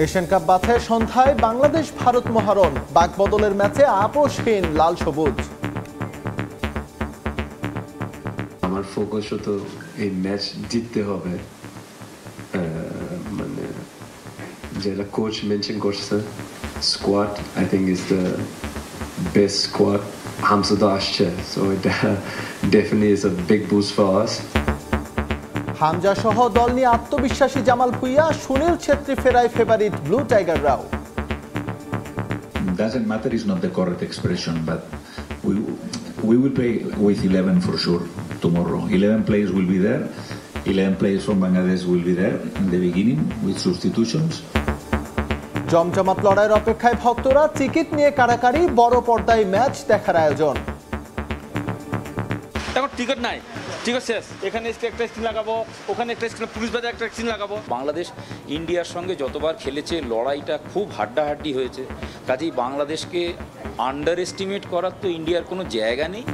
Asian cup বাছাইয়ের সন্ধ্যায় বাংলাদেশ ভারত মহারণ, বাকবদলের ম্যাচে আপোষহীন লাল সবুজ। আমার ফোকাস তো এই ম্যাচ জিততে হবে, মানে যেটা কোচ মেনশন করছে, squad I think is the best squad. Hamza তো আসছে, সো এটা definitely is a big boost for us. Hamza সহ দল নিয়ে আত্মবিশ্বাসী জামাল ভুঁইয়া, সুনীল ছেত্রী ফেরায় ফেভারিট ব্লু টাইগাররাও। Doesn't matter is not the correct expression, but we will play with 11 for sure tomorrow. 11 players will be there. 11 players from Bangladesh will be there in the beginning with substitutions. জমজমাট লড়াইয়ের অপেক্ষায় ভক্তরা, ticket নিয়ে কাড়াকাড়ি, বড় পর্দায় match দেখার আয়োজন। এখন টিকিট নাই, টিকিট শেষ। এখানে একটা স্ক্রিন লাগাবো, ওখানে একটা স্ক্রিন, পুলিশ বাজারে একটা স্ক্রিন লাগাবো। বাংলাদেশ ইন্ডিয়ার সঙ্গে যতবার খেলেছে লড়াইটা খুব হাড্ডাহাড্ডি হয়েছে, কাজেই বাংলাদেশকে আন্ডার এস্টিমেট করার তো ইন্ডিয়ার কোনো জায়গা নেই।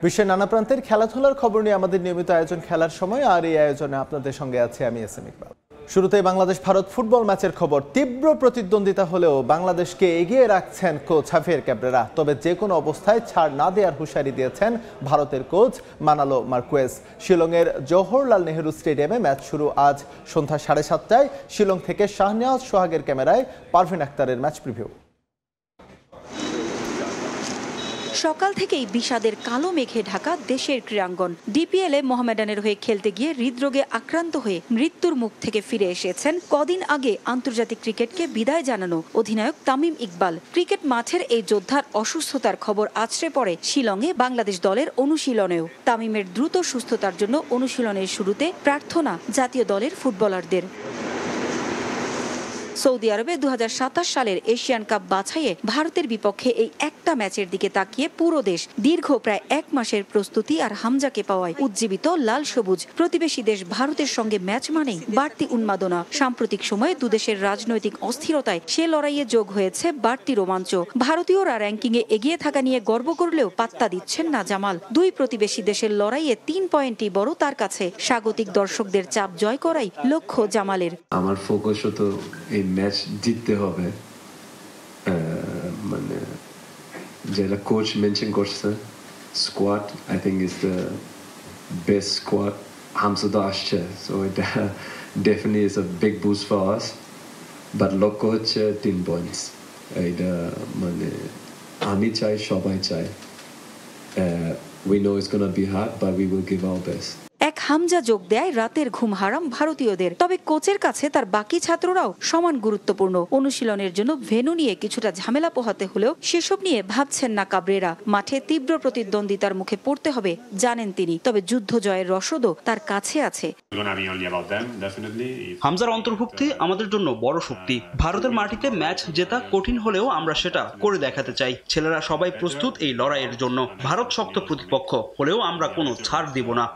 বিশ্বের নানা প্রান্তের খেলাধুলার খবর নিয়ে আমাদের নিয়মিত আয়োজন খেলার সময়, আর এই আয়োজনে আপনাদের সঙ্গে আছে আমি এস এম ইকবাল। শুরুতেই বাংলাদেশ ভারত ফুটবল ম্যাচের খবর। তীব্র প্রতিদ্বন্দ্বিতা হলেও বাংলাদেশকে এগিয়ে রাখছেন কোচ হাভিয়ের ক্যাব্রেরা। তবে যে কোনো অবস্থায় ছাড় না দেওয়ার হুঁশিয়ারি দিয়েছেন ভারতের কোচ মানালো মার্কুয়েজ। শিলংয়ের জওহরলাল নেহেরু স্টেডিয়ামে ম্যাচ শুরু আজ সন্ধ্যা 7:30টায়। শিলং থেকে শাহনেওয়াজ সোহাগের ক্যামেরায় পারভিন আক্তারের ম্যাচ প্রিভিউ। সকাল থেকেই বিষাদের কালো মেঘে ঢাকা দেশের ক্রীড়াঙ্গন। ডিপিএলে মোহামেডানের হয়ে খেলতে গিয়ে হৃদরোগে আক্রান্ত হয়ে মৃত্যুর মুখ থেকে ফিরে এসেছেন কদিন আগে আন্তর্জাতিক ক্রিকেটকে বিদায় জানানো অধিনায়ক তামিম ইকবাল। ক্রিকেট মাঠের এই যোদ্ধার অসুস্থতার খবর আছড়ে পড়ে শিলংয়ে বাংলাদেশ দলের অনুশীলনেও। তামিমের দ্রুত সুস্থতার জন্য অনুশীলনের শুরুতে প্রার্থনা জাতীয় দলের ফুটবলারদের। সৌদি আরবে 2027 সালের এশিয়ান কাপ বাছাইয়ে ভারতের বিপক্ষে এই একটা ম্যাচের দিকে তাকিয়ে পুরো দেশ দীর্ঘ প্রায় 1 মাসের প্রস্তুতি আর হামজাকে পাওয়ায় উজ্জীবিত লাল সবুজ। প্রতিবেশী দেশ ভারতের সঙ্গে ম্যাচ মানেই বাড়তি উন্মাদনা। সাম্প্রতিক সময়ে দুদেশের রাজনৈতিক অস্থিরতায় সে লড়াইয়ে যোগ হয়েছে বাড়তি রোমাঞ্চ। ভারতীয়রা র্যাঙ্কিংয়ে এগিয়ে থাকা নিয়ে গর্ব করলেও পাত্তা দিচ্ছেন না জামাল। দুই প্রতিবেশী দেশের লড়াইয়ে 3 পয়েন্টই বড় তার কাছে। স্বাগতিক দর্শকদের চাপ জয় করাই লক্ষ্য জামালের। আমার ফোকাস তো এই ম্যাচ জিততে হবে, মানে যেটা কোচ মেনশন করছে, squad I think is the best squad. Hamza তো আসছে, সো এটা definitely is a big boost for us. But লক্ষ্য হচ্ছে 3 পয়েন্টস। এটা মানে আমি চাই, সবাই চাই। We know it's gonna be hard, but we will give our best. এক হামজা যোগ দেয় রাতের ঘুম হারাম ভারতীয়দের। তবে কোচের কাছে তার বাকি ছাত্ররাও সমান গুরুত্বপূর্ণ। অনুশীলনের জন্য ভেন্যু নিয়ে কিছুটা ঝামেলা পোহাতে হলেও সেসব নিয়ে ভাবছেন না কাবরেরা। মাঠে তীব্র প্রতিদ্বন্দ্বিতার মুখে পড়তে হবে জানেন তিনি, তবে যুদ্ধ জয়ের রসদও তার কাছে আছে। হামজার অন্তর্ভুক্তি আমাদের জন্য বড় শক্তি। ভারতের মাটিতে ম্যাচ জেতা কঠিন হলেও আমরা সেটা করে দেখাতে চাই। ছেলেরা সবাই প্রস্তুত এই লড়াইয়ের জন্য। ভারত শক্ত প্রতিপক্ষ হলেও আমরা কোনো ছাড় দিব না।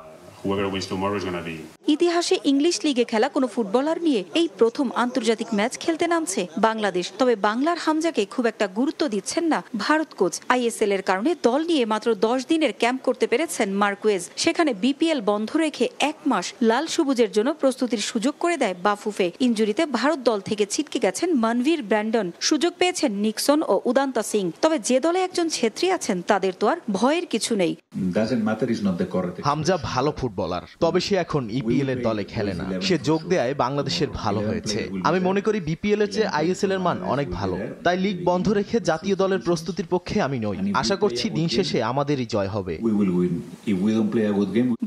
ইতিহাসে ইংলিশ লিগে খেলা কোনো ফুটবলার নিয়ে এই প্রথম আন্তর্জাতিক ম্যাচ খেলতে নামছে বাংলাদেশ। তবে বাংলার হামজাকে খুব একটা গুরুত্ব দিচ্ছেন না ভারত কোচ। আইএসএল এর কারণে দল নিয়ে মাত্র 10 দিনের ক্যাম্প করতে পেরেছেন মার্কুয়েজ। সেখানে বিপিএল বন্ধ রেখে 1 মাস লাল সবুজের জন্য প্রস্তুতির সুযোগ করে দেয় বাফুফে। ইনজুরিতে ভারত দল থেকে ছিটকে গেছেন মনভীর ব্র্যান্ডন, সুযোগ পেয়েছেন নিক্সন ও উদান্তা সিং। তবে যে দলে একজন ছেত্রী আছেন তাদের তো আর ভয়ের কিছু নেই। হামজা ভালো ফুটবলার, তবে সে এখন ইপিএল এর দলে খেলে না। সে যোগ দেয় বাংলাদেশের ভালো হয়েছে। আমি মনে করি বিপিএল এর চেয়ে আইএসএল এর মান অনেক ভালো। তাই লিগ বন্ধ রেখে জাতীয় দলের প্রস্তুতির পক্ষে আমি নই। আশা করছি দিন শেষে আমাদেরই জয় হবে।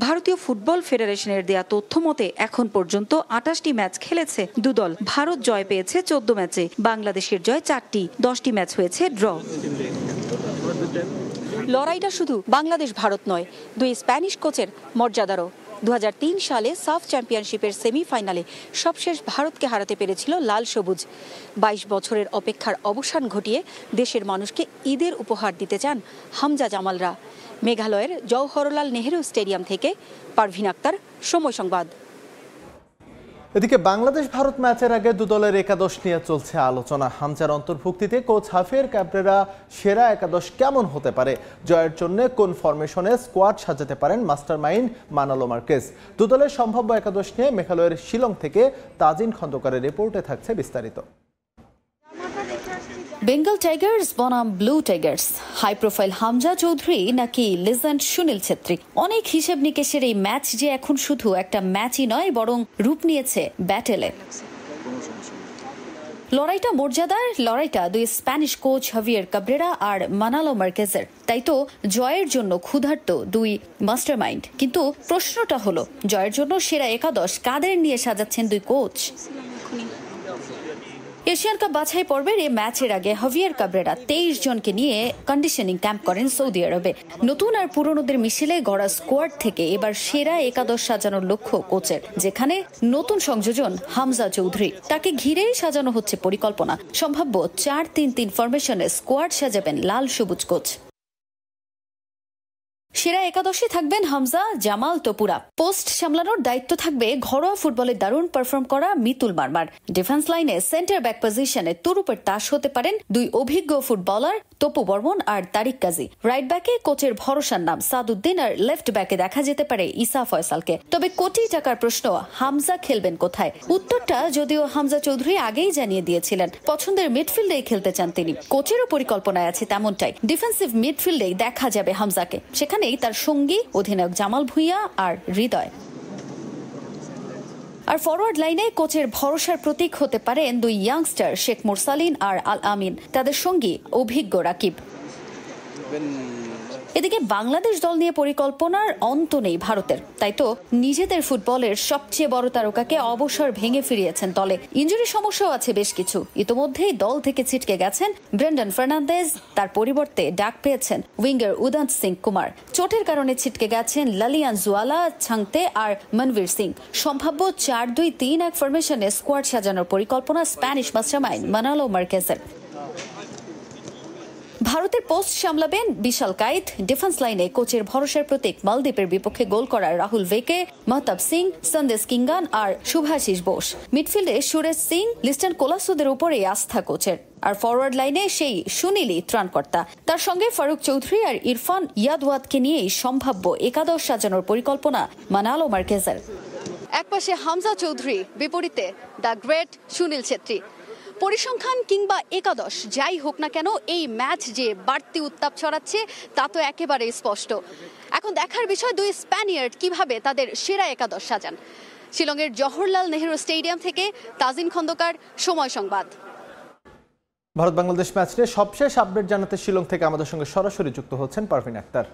ভারতীয় ফুটবল ফেডারেশনের দেয়া তথ্য মতে এখন পর্যন্ত 28টি ম্যাচ খেলেছে দুদল। ভারত জয় পেয়েছে 14 ম্যাচে, বাংলাদেশের জয় 4টি, 10টি ম্যাচ হয়েছে ড্র। লড়াইটা শুধু বাংলাদেশ ভারত নয়, দুই স্প্যানিশ কোচের মর্যাদারও। 2003 সালে সাফ চ্যাম্পিয়নশিপের সেমিফাইনালে সবশেষ ভারতকে হারাতে পেরেছিল লাল সবুজ। 22 বছরের অপেক্ষার অবসান ঘটিয়ে দেশের মানুষকে ঈদের উপহার দিতে চান হামজা জামালরা। মেঘালয়ের জওহরলাল নেহেরু স্টেডিয়াম থেকে পারভিন আক্তার, সময় সংবাদ। এদিকে বাংলাদেশ ভারত ম্যাচের আগে দু দলের একাদশ নিয়ে চলছে আলোচনা। হামজার অন্তর্ভুক্তিতে কোচ হাফিয়ার ক্যাবরেরা সেরা একাদশ কেমন হতে পারে, জয়ের জন্য কোন ফরমেশনে স্কোয়াড সাজাতে পারেন মাস্টারমাইন্ড মানালো মার্কেজ। দু দলের সম্ভাব্য একাদশ নিয়ে মেঘালয়ের শিলং থেকে তাজিন খন্দকারের রিপোর্টে থাকছে বিস্তারিত। বেঙ্গল টাইগার্স বনাম blue tigers, high profile Hamza Chowdhury নাকি লেজেন্ড সুনীল ছেত্রী, অনেক হিসেব নিকেশের এই ম্যাচ যে এখন শুধু একটা ম্যাচই নয় বরং রূপ নিয়েছে ব্যাটেলে। লড়াইটা মর্যাদার, লড়াইটা দুই স্প্যানিশ কোচ হাভিয়ার ক্যাবরেরা আর মানালো মার্কেজের। তাই তো জয়ের জন্য ক্ষুধার্ত দুই মাস্টারমাইন্ড। কিন্তু প্রশ্নটা হলো, জয়ের জন্য সেরা একাদশ কাদের নিয়ে সাজাচ্ছেন দুই কোচ? এশিয়ান কাপ বাছাই পর্বের এই ম্যাচের আগে হাভিয়ার ক্যাবরেরা 23 জনকে নিয়ে কন্ডিশনিং ক্যাম্প করেন সৌদি আরবে। নতুন আর পুরনোদের মিশেলে গড়া স্কোয়াড থেকে এবার সেরা একাদশ সাজানোর লক্ষ্য কোচের, যেখানে নতুন সংযোজন হামজা চৌধুরী। তাকে ঘিরেই সাজানো হচ্ছে পরিকল্পনা। সম্ভাব্য 4-3-3 ফরমেশনে স্কোয়াড সাজাবেন লাল সবুজ কোচ। সেরা একাদশে থাকবেন হামজা, জামাল, তপুরা। পোস্ট সামলানোর দায়িত্ব থাকবে ঘরোয়া ফুটবলে দারুণ পারফর্ম করা মিতুল মারমার। ডিফেন্স লাইনে সেন্টার ব্যাক পজিশনে তুরুপের তাস হতে পারেন দুই অভিজ্ঞ ফুটবলার তপু বর্মন আর তারিক কাজী। রাইট ব্যাকে কোচের ভরসার নাম সাদউদ্দিন, আর লেফট ব্যাকে দেখা যেতে পারে ইসা ফয়সালকে। তবে কোটি টাকার প্রশ্ন, হামজা খেলবেন কোথায়? উত্তরটা যদিও হামজা চৌধুরী আগেই জানিয়ে দিয়েছিলেন, পছন্দের মিডফিল্ডেই খেলতে চান তিনি। কোচেরও পরিকল্পনায় আছে তেমনটাই। ডিফেন্সিভ মিডফিল্ডেই দেখা যাবে হামজাকে, সেখানে তার সঙ্গী অধিনায়ক জামাল ভুঁইয়া আর হৃদয়। আর ফরওয়ার্ড লাইনে কোচের ভরসার প্রতীক হতে পারেন দুই ইয়াংস্টার শেখ মুরসালিন আর আল আমিন, তাদের সঙ্গী অভিজ্ঞ রাকিব। এদিকে বাংলাদেশ দল নিয়ে পরিকল্পনার অন্ত নেই ভারতের। তাই তো নিজেদের ফুটবলের সবচেয়ে বড় তারকাকে অবসর ভেঙে ফিরিয়েছেন দলে। ইনজুরি সমস্যাও আছে বেশ কিছু। ইতোমধ্যেই দল থেকে ছিটকে গেছেন ব্রেন্ডন ফার্নান্দেজ, তার পরিবর্তে ডাক পেয়েছেন উইঙ্গার উদন্ত সিং কুমার। চোটের কারণে ছিটকে গেছেন লালিয়ান জুয়ালা, ছাংতে আর মনবীর সিং। সম্ভাব্য 4-2-3-1 ফরমেশনে স্কোয়াড সাজানোর পরিকল্পনা স্প্যানিশ মাস্টারমাইন্ড মানালো মার্কেজের। ভারতের পোস্ট সামলাবেন বিশাল কাইত। ডিফেন্স লাইনে কোচের ভরসার প্রতীক মালদ্বীপের বিপক্ষে গোল করা রাহুল ভেকে, মাহতাব সিং, সন্দেশ কিঙ্গান আর শুভাশিস বোস। মিডফিল্ডে সুরেশ সিং, লিস্টন কোলাসোদের উপরে আস্থা কোচের। আর ফরওয়ার্ড লাইনে সেই সুনীলই ত্রাণকর্তা। তার সঙ্গে ফারুক চৌধুরী আর ইরফান ইয়াদওয়াতকে নিয়েই সম্ভাব্য একাদশ সাজানোর পরিকল্পনা মানালো মার্কেজের। একপাশে হামজা চৌধুরী, বিপরীতে দ্য গ্রেট সুনীল ছেত্রী। পরিসংখ্যান কিংবা একাদশ যাই হোক না কেন, এই ম্যাচ যে বাড়তি উত্তাপ ছড়াচ্ছে তা তো একেবারে স্পষ্ট। এখন দেখার বিষয় দুই স্প্যানিয়ার্ড কিভাবে তাদের সেরা একাদশ সাজান। শিলংয়ের জওহরলাল নেহরু স্টেডিয়াম থেকে তাজিন খন্দকার, সময় সংবাদ। ভারত বাংলাদেশ ম্যাচ নিয়ে সবশেষ আপডেট জানাতে শিলং থেকে আমাদের সঙ্গে সরাসরি যুক্ত হচ্ছেন পারভিন আক্তার।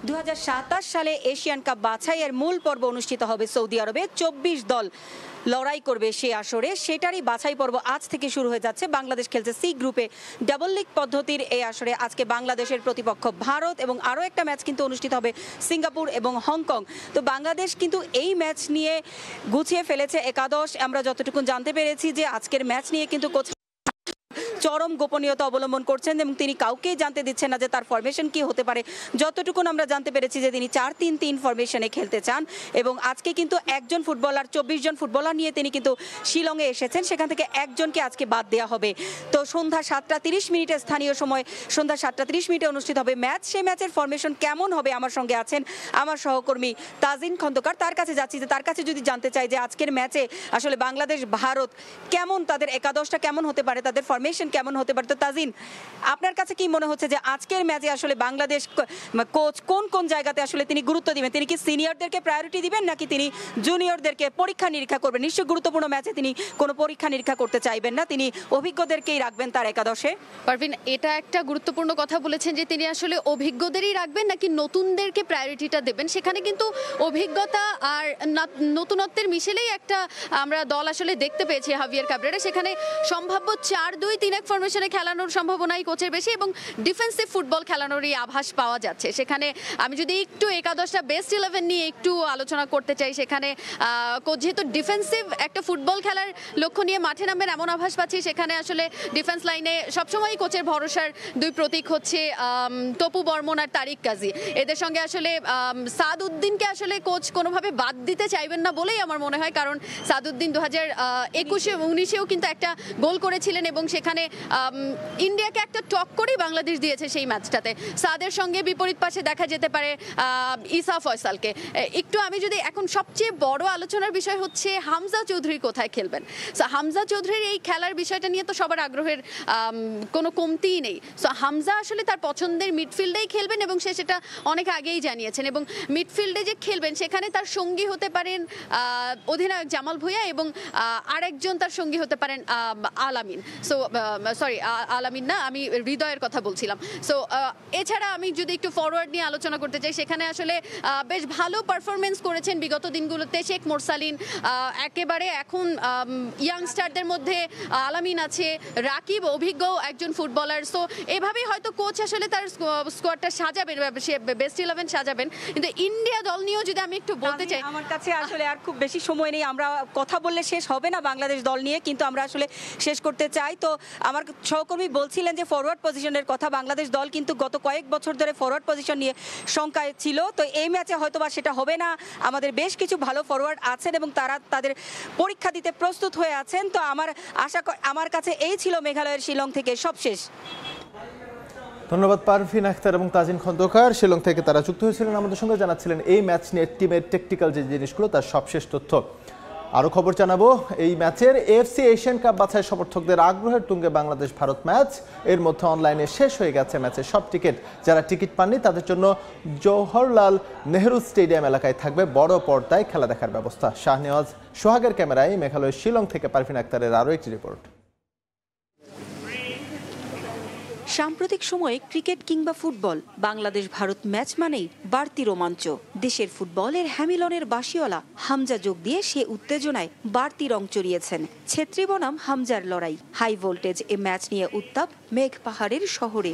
2027 সালে এশিয়ান কাপ বাছাইয়ের মূল পর্ব অনুষ্ঠিত হবে সৌদি আরবে। 24 দল লড়াই করবে সেই আসরে, সেটারই বাছাই পর্ব আজ থেকে শুরু হয়ে যাচ্ছে। বাংলাদেশ খেলছে সি গ্রুপে ডাবল লিগ পদ্ধতির এই আসরে। আজকে বাংলাদেশের প্রতিপক্ষ ভারত এবং আরও একটা ম্যাচ কিন্তু অনুষ্ঠিত হবে সিঙ্গাপুর এবং হংকং। তো বাংলাদেশ কিন্তু এই ম্যাচ নিয়ে গুছিয়ে ফেলেছে একাদশ। আমরা যতটুকু জানতে পেরেছি যে আজকের ম্যাচ নিয়ে কিন্তু কোচ চরম গোপনীয়তা অবলম্বন করছেন এবং তিনি কাউকেই জানতে দিচ্ছেন না যে তার ফরমেশন কি হতে পারে। যতটুকু আমরা জানতে পেরেছি যে তিনি 4-3-3 ফরমেশনে খেলতে চান এবং আজকে কিন্তু একজন ফুটবলার, 24 জন ফুটবলার নিয়ে তিনি কিন্তু শিলংয়ে এসেছেন। সেখান থেকে একজনকে আজকে বাদ দেওয়া হবে। তো সন্ধ্যা 7:30 স্থানীয় সময় সন্ধ্যা 7:30 অনুষ্ঠিত হবে ম্যাচ। সেই ম্যাচের ফরমেশন কেমন হবে, আমার সঙ্গে আছেন আমার সহকর্মী তাজিন খন্দকার। তার কাছে যাচ্ছি যে তার কাছে যদি জানতে চাই যে আজকের ম্যাচে আসলে বাংলাদেশ ভারত কেমন, তাদের একাদশটা কেমন হতে পারে, তাদের ফরমেশন কেমন হতে পারে। তো তাজিন, আপনার কাছে কি মনে হচ্ছে যে আজকের ম্যাচে আসলে বাংলাদেশ কোচ কোন কোন জায়গাতে আসলে তিনি গুরুত্ব দিবেন? তিনি কি সিনিয়রদেরকে প্রায়োরিটি দিবেন নাকি তিনি জুনিয়রদেরকে পরীক্ষা নিরীক্ষা করবেন? নিশ্চয়ই গুরুত্বপূর্ণ ম্যাচে তিনি কোনো পরীক্ষা নিরীক্ষা করতে চাইবেন না, তিনি অভিজ্ঞদেরকেই রাখবেন তার একাদশে। পারভিন, এটা একটা গুরুত্বপূর্ণ কথা বলেছেন যে তিনি আসলে অভিজ্ঞদেরই রাখবেন নাকি নতুনদেরকে প্রায়োরিটিটা দেবেন। সেখানে কিন্তু অভিজ্ঞতা আর নতুনত্বের মিশেলেই একটা আমরা দল আসলে দেখতে পেয়েছি হাভিয়ার ক্যাবরেরা। সেখানে সম্ভাব্য 4-2-3-1 অ্যাটাক ফরমেশনে খেলানোর সম্ভাবনাই কোচের বেশি এবং ডিফেন্সিভ ফুটবল খেলানোরই আভাস পাওয়া যাচ্ছে। সেখানে আমি যদি একটু একাদশটা বেস্ট 11 নিয়ে একটু আলোচনা করতে চাই, সেখানে কোচ যেহেতু ডিফেন্সিভ একটা ফুটবল খেলার লক্ষ্য নিয়ে মাঠে নামবেন এমন আভাস পাচ্ছি। সেখানে আসলে ডিফেন্স লাইনে সবসময় কোচের ভরসার দুই প্রতীক হচ্ছে তপু বর্মন আর তারিক কাজী। এদের সঙ্গে আসলে সাদউদ্দিনকে আসলে কোচ কোনোভাবে বাদ দিতে চাইবেন না বলেই আমার মনে হয়, কারণ সাদউদ্দিন 2021-19-এও কিন্তু একটা গোল করেছিলেন এবং সেখানে ইন্ডিয়াকে একটা টক করেই বাংলাদেশ দিয়েছে সেই ম্যাচটাতে। সাদের সঙ্গে বিপরীত পাশে দেখা যেতে পারে ইসা ফয়সালকে। একটু আমি যদি এখন সবচেয়ে বড় আলোচনার বিষয় হচ্ছে হামজা চৌধুরী কোথায় খেলবেন। সো হামজা চৌধুরীর এই খেলার বিষয়টা নিয়ে তো সবার আগ্রহের কোনো কমতিই নেই। সো হামজা আসলে তার পছন্দের মিডফিল্ডেই খেলবেন এবং সে সেটা অনেক আগেই জানিয়েছেন, এবং মিডফিল্ডে যে খেলবেন সেখানে তার সঙ্গী হতে পারেন অধিনায়ক জামাল ভুঁইয়া এবং আরেকজন তার সঙ্গী হতে পারেন আলামিন। সো সরি, আলামিন না, আমি হৃদয়ের কথা বলছিলাম। সো এছাড়া আমি যদি একটু ফরওয়ার্ড নিয়ে আলোচনা করতে চাই, সেখানে আসলে বেশ ভালো পারফরমেন্স করেছেন বিগত দিনগুলোতে শেখ মোরসালিন। একেবারে এখন ইয়াংস্টারদের মধ্যে আলামিন আছে, রাকিব অভিজ্ঞ একজন ফুটবলার। সো এভাবেই হয়তো কোচ আসলে তার স্কোয়াডটা সাজাবেন, সে বেস্ট 11 সাজাবেন। কিন্তু ইন্ডিয়া দল নিয়েও যদি আমি একটু বলতে চাই, আমার কাছে আসলে আর খুব বেশি সময় নেই, আমরা কথা বললে শেষ হবে না বাংলাদেশ দল নিয়ে, কিন্তু আমরা আসলে শেষ করতে চাই। তো আমার সহকর্মী বলছিলেন যে ফরওয়ার্ড পজিশনের কথা, বাংলাদেশ দল কিন্তু গত কয়েক বছর ধরে ফরওয়ার্ড পজিশন নিয়ে শঙ্কায় ছিল। তো এই ম্যাচে হয়তো বা সেটা হবে না। আমাদের বেশ কিছু ভালো ফরওয়ার্ড আছেন এবং তারা তাদের পরীক্ষা দিতে প্রস্তুত হয়ে আছেন। তো আমার কাছে এই ছিল মেঘালয়ের শিলং থেকে সবশেষ। ধন্যবাদ পারভিন আক্তার এবং তাজিন খন্দকার। শিলং থেকে তারা যুক্ত হয়েছিলেন আমাদের সঙ্গে, জানাচ্ছিলেন এই ম্যাচ নিয়ে টিমের টেকনিক্যাল যে জিনিসগুলো তার সবশেষ তথ্য। আরও খবর জানাবো এই ম্যাচের। এএফসি এশিয়ান কাপ বাছাই সমর্থকদের আগ্রহের তুঙ্গে বাংলাদেশ ভারত ম্যাচ। এর মধ্যে অনলাইনে শেষ হয়ে গেছে ম্যাচের সব টিকিট। যারা টিকিট পাননি তাদের জন্য জওহরলাল নেহরু স্টেডিয়াম এলাকায় থাকবে বড় পর্দায় খেলা দেখার ব্যবস্থা। শাহনেওয়াজ সোহাগের ক্যামেরায় মেঘালয়ের শিলং থেকে পারভিন আক্তারের আরও একটি রিপোর্ট। সাম্প্রতিক সময়ে ক্রিকেট কিংবা ফুটবল, বাংলাদেশ ভারত ম্যাচ মানেই বাড়তি রোমাঞ্চ। দেশের ফুটবলের হ্যামিলনের বাসিওয়ালা হামজা যোগ দিয়ে সে উত্তেজনায় বাড়তি রং চড়িয়েছেন। ছেত্রী বনাম হামজার লড়াই। হাই ভোল্টেজ এ ম্যাচ নিয়ে উত্তাপ মেঘ পাহাড়ের শহরে।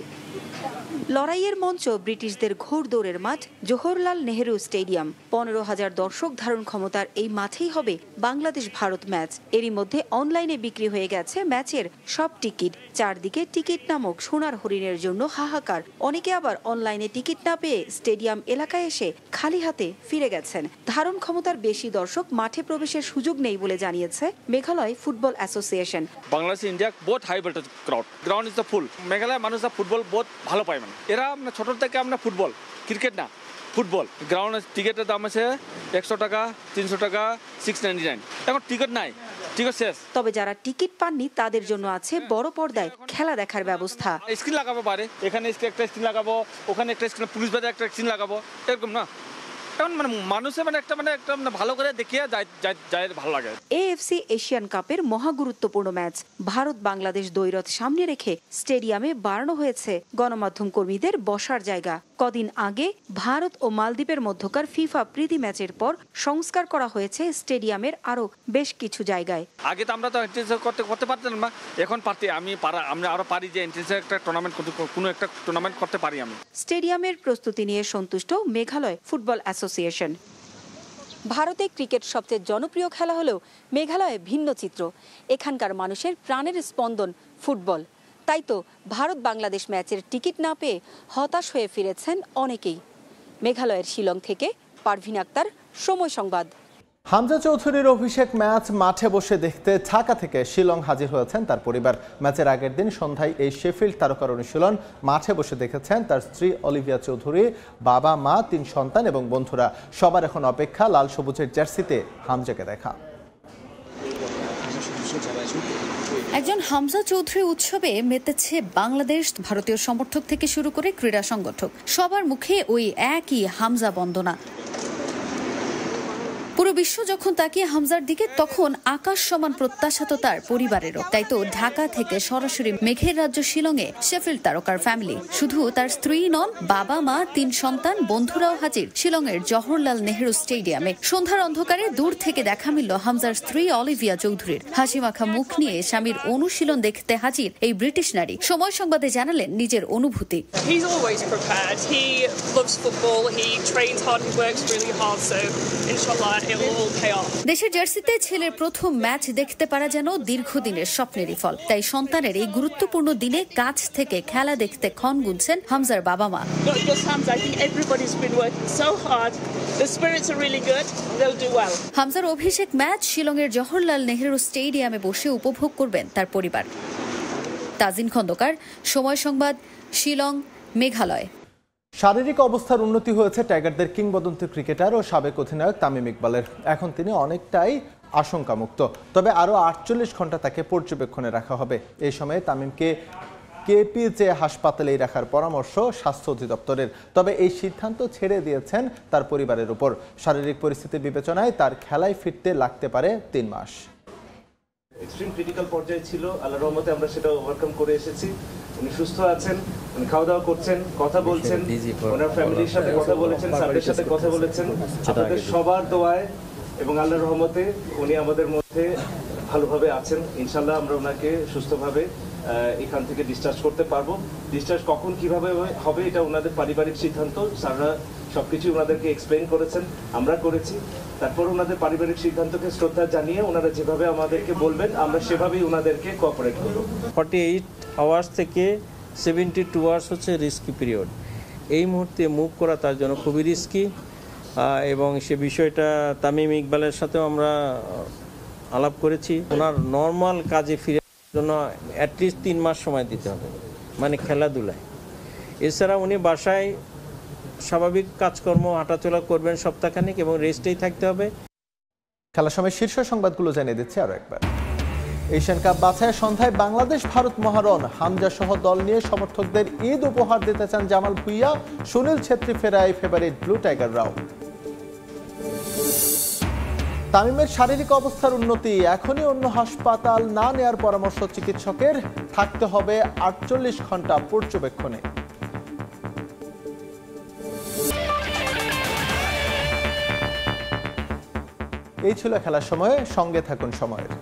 লড়াইয়ের মঞ্চ ব্রিটিশদের ঘোড়দৌড়ের মাঠ জওহরলাল নেহরু স্টেডিয়াম। 15,000 দর্শক ধারণ ক্ষমতার এই মাঠেই হবে বাংলাদেশ ভারত ম্যাচ। এরই মধ্যে অনলাইনে বিক্রি হয়ে গেছে ম্যাচের সব টিকিট। চারদিকে টিকিট নামক সোনার হরিণের জন্য হাহাকার। অনেকে আবার অনলাইনে টিকিট না পেয়ে স্টেডিয়াম এলাকায় এসে খালি হাতে ফিরে গেছেন। ধারণ ক্ষমতার বেশি দর্শক মাঠে প্রবেশের সুযোগ নেই বলে জানিয়েছে Meghalaya football association. Bangladesh India বহুত high voltage ground is the full. Meghalaya মানুষরা ফুটবল বহুত ভালো পায়, মানে এরা আমরা ছোট থেকে আমরা ফুটবল, ক্রিকেট না ফুটবল। গ্রাউন্ডের টিকিটের দাম আছে 100 টাকা, 300 টাকা, 699। এখন টিকিট নাই, টিকিট শেষ। তবে যারা টিকিট পাননি তাদের জন্য আছে বড় পর্দায় খেলা দেখার ব্যবস্থা। স্ক্রিন লাগাবো পারে, এখানে একটা স্ক্রিন লাগাবো, ওখানে একটা স্ক্রিন, পুলিশ বাজারে একটা স্ক্রিন লাগাবো, এরকম না। এখন মানে মানুষের একটা ভালো করে দেখিয়ে যায় ভালো লাগে। এএফসি এশিয়ান কাপের মহা গুরুত্বপূর্ণ ম্যাচ। ভারত বাংলাদেশ দ্বৈরথ সামনে রেখে স্টেডিয়ামে বাড়ানো হয়েছে গণমাধ্যম কর্মীদের বসার জায়গা। কদিন আগে ভারত ও মালদ্বীপের মধ্যকার ফিফা প্রীতি ম্যাচের পর সংস্কার করা হয়েছে স্টেডিয়ামের আরো বেশ কিছু জায়গায়। আগে তো আমরা তো এন্ট্রেন্স করতে পারতাম না, এখন পারতে আমরা আরো পারি যে এন্ট্রেন্স একটা টুর্নামেন্ট, কোনো একটা টুর্নামেন্ট করতে পারি আমি। স্টেডিয়ামের প্রস্তুতি নিয়ে সন্তুষ্ট মেঘালয় ফুটবল অ্যাসোসিয়েশন। ভারতে ক্রিকেট সবচেয়ে জনপ্রিয় খেলা হলেও মেঘালয়ে ভিন্ন চিত্র। এখানকার মানুষের প্রাণের স্পন্দন ফুটবল। তাই তো ভারত বাংলাদেশ ম্যাচের টিকিট না পেয়ে হতাশ হয়ে ফিরেছেন অনেকেই। মেঘালয়ের শিলং থেকে পারভিন আক্তার, সময় সংবাদ। হামজা চৌধুরীর অভিষেক ম্যাচ মাঠে বসে দেখতে ঢাকা থেকে শিলং হাজির হয়েছেন তার পরিবার। ম্যাচের আগের দিন সন্ধ্যায় এই শেফিল্ড তারকার অনুশীলন মাঠে বসে দেখেছেন তার স্ত্রী অলিভিয়া চৌধুরী, বাবা, মা, 3 সন্তান এবং বন্ধুরা। সবার এখন অপেক্ষা লাল সবুজের জার্সিতে হামজাকে দেখা। একজন হামজা চৌধুরী উৎসবে মেতেছে বাংলাদেশ, ভারতীয় সমর্থক থেকে শুরু করে ক্রীড়া সংগঠক। সবার মুখে ওই একই হামজা বন্দনা। পুরো বিশ্ব যখন তাকিয়ে হামজার দিকে, তখন আকাশ সমান প্রত্যাশা তো তার পরিবারেরও। তাই তো ঢাকা থেকে সরাসরি মেঘের রাজ্য শিলংয়ে শেফিল্ড তারকার ফ্যামিলি। শুধু তার স্ত্রী নন, বাবা মা, 3 সন্তান, বন্ধুরাও হাজির শিলংয়ের জওহরলাল নেহরু স্টেডিয়ামে। সন্ধ্যার অন্ধকারে দূর থেকে দেখা মিলল হামজার স্ত্রী অলিভিয়া চৌধুরীর। হাসিমাখা মুখ নিয়ে স্বামীর অনুশীলন দেখতে হাজির এই ব্রিটিশ নারী। সময় সংবাদে জানালেন নিজের অনুভূতি। দেশের জার্সিতে ছেলের প্রথম ম্যাচ দেখতে পারা যেন দীর্ঘদিনের স্বপ্নেরই ফল। তাই সন্তানের এই গুরুত্বপূর্ণ দিনে কাছ থেকে খেলা দেখতে ক্ষণ গুনছেন হামজার বাবা মা। হামজার অভিষেক ম্যাচ শিলংয়ের জওহরলাল নেহরু স্টেডিয়ামে বসে উপভোগ করবেন তার পরিবার। তাজিন খন্দকার, সময় সংবাদ, শিলং, মেঘালয়। শারীরিক অবস্থার উন্নতি হয়েছে টাইগারদের কিংবদন্তি ক্রিকেটার ও সাবেক অধিনায়ক তামিম ইকবালের। এখন তিনি অনেকটাই আশঙ্কামুক্ত। তবে আরও 48 ঘন্টা তাকে পর্যবেক্ষণে রাখা হবে। এই সময়ে তামিমকে কেপিজে হাসপাতালেই রাখার পরামর্শ স্বাস্থ্য অধিদপ্তরের। তবে এই সিদ্ধান্ত ছেড়ে দিয়েছেন তার পরিবারের উপর। শারীরিক পরিস্থিতি বিবেচনায় তার খেলায় ফিরতে লাগতে পারে 3 মাস। এক্সট্রিম ক্রিটিক্যাল পর্যায়ে ছিল, আল্লাহর রহমতে আমরা সেটা ওভারকাম করে এসেছি। উনি সুস্থ আছেন, উনি খাওয়া দাওয়া করছেন, কথা বলছেন, ওনার ফ্যামিলির সাথে কথা বলেছেন, স্যারদের সাথে কথা বলেছেন। আপনাদের সবার দোয়ায় এবং আল্লাহর রহমতে উনি আমাদের মধ্যে ভালোভাবে আছেন। ইনশাল্লাহ আমরা ওনাকে সুস্থভাবে এখান থেকে ডিসচার্জ করতে পারবো। ডিসচার্জ কখন কিভাবে হবে এটা ওনাদের পারিবারিক সিদ্ধান্ত। স্যাররা সবকিছু ওনাদেরকে এক্সপ্লেইন করেছেন, আমরা করেছি। তারপর ওনাদের পারিবারিক সিদ্ধান্তকে শ্রদ্ধা জানিয়ে ওনারা যেভাবে আমাদেরকে বলবেন আমরা সেভাবেই ওনাদেরকে কোঅপারেট করব। 48 আওয়ার্স থেকে 72 আওয়ার্স হচ্ছে রিস্কি পিরিয়ড। এই মুহূর্তে মুভ করা তার জন্য খুবই রিস্কি, এবং সে বিষয়টা তামিম ইকবালের সাথেও আমরা আলাপ করেছি। ওনার নর্মাল কাজে ফিরে জন্য অ্যাটলিস্ট 3 মাস সময় দিতে হবে, মানে খেলাধুলায়। এছাড়া উনি বাসায় স্বাভাবিক কাজকর্ম হাঁটাচলা করবেন সপ্তাহখানেক এবং রেস্টেই থাকতে হবে। খেলার সময় শীর্ষ সংবাদগুলো জানিয়ে দিচ্ছি আরো একবার। এশিয়ান কাপ বাছাই সন্ধ্যায় বাংলাদেশ ভারত মহারণ। হামজা সহ দল নিয়ে সমর্থকদের ঈদ উপহার দিতে চান জামাল ভুঁইয়া, সুনীল ছেত্রী ফেরায় ফেভারিট ব্লু টাইগাররাও। তামিমের শারীরিক অবস্থার উন্নতি, এখনই অন্য হাসপাতাল না নেয়ার পরামর্শ চিকিৎসকের। থাকতে হবে 48 ঘন্টা পর্যবেক্ষণে। এই ছিল খেলার সময়ে। সঙ্গে থাকুন সময়ের।